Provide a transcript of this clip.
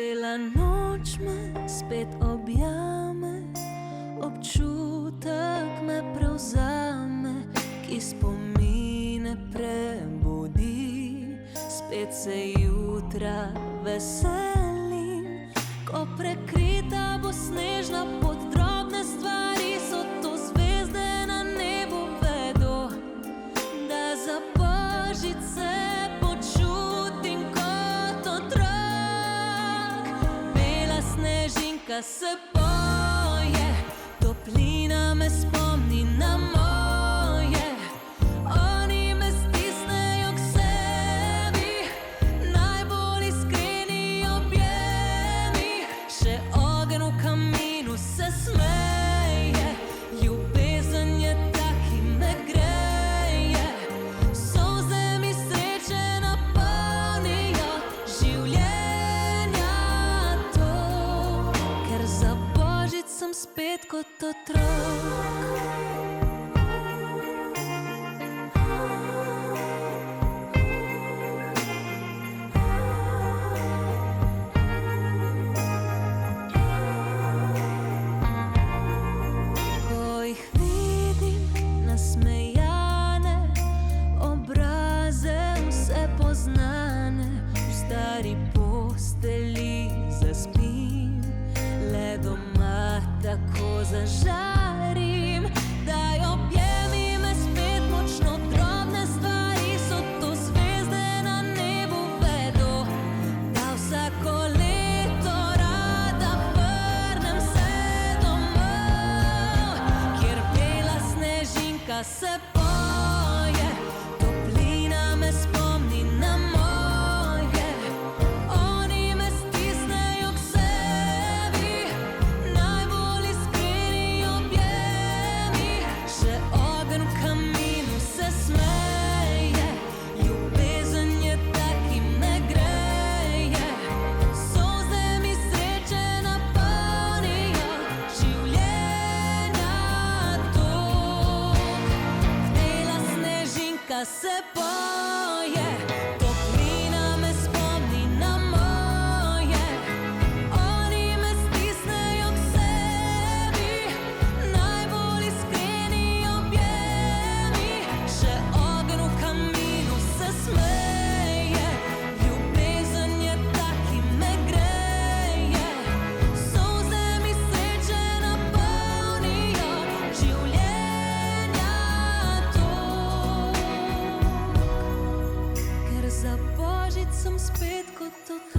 Bela noč me spet objame, občutek me prevzame, ki spomine prebudi. Spet se jutra veselim, ko prekrita bo snežna pot. Drobne stvari so to, zvezde na nebu vedo, da za božič se počutim kot otrok. Bela snežinka se poje, toplina me spomni na moje. Oni me stisnejo k sebi, najbolj iskreni objemi. Še ogenj v kaminu se smeje, ljubezen je ta, ki me greje. Solze mi sreče napolnijo življenja to, ker za božič sem spet kot otrok. Nasmejane obraze, vse poznane, v stari postelji zaspim. Le doma tako zažarim, daj objemi me spet močno. Drobne stvari so to, zvezde na nebu vedo, da vsako leto rada vrnem se domov, kjer bela snežinka se poje, toplina me spomni na moje. Oni me stisnejo k sebi, najbolj iskreni objemi. Še ogenj v kaminu se smeje, ljubezen je ta, ki me greje. Solze mi sreče napolnijo življenja tok. Bela snežinka se poje, toplina me spomni na moje. Oni me stisnejo k sebi, najbolj iskreni objemi. Še ogenj v kaminu se smeje, ljubezen je ta, ki me greje. Solze mi sreče napolnijo življenja tok, ker za božič sem spet kot otrok.